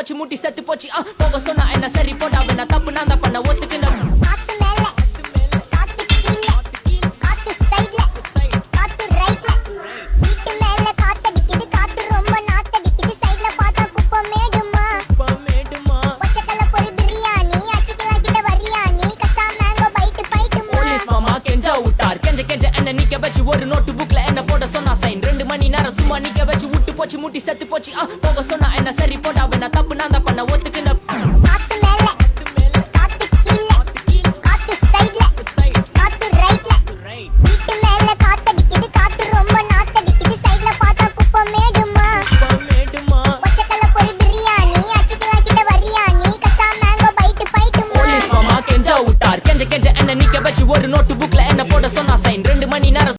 போச்சு முட்டி செத்து போச்சு போக சொன்னா என்ன சரி போடா வேணா தப்பு நான் தான் பண்ண ஒத்துக்கின நிக்க வச்சு ஒரு நோட்டு புக்ல என்ன போட சொன்னா சைன் 2 மணி நேரம் சும்மா நிக்க வச்சு விட்டு போச்சு முட்டி செத்து போச்சு போக சொன்னா என்ன சரி போடா வேணா தப்பு நான் தான் பண்ண ஒத்துக்கின நிக்க வச்சு ஒரு நோட்டு புக்ல என்ன போட சொன்னா சைன் 2 மணி நேரம்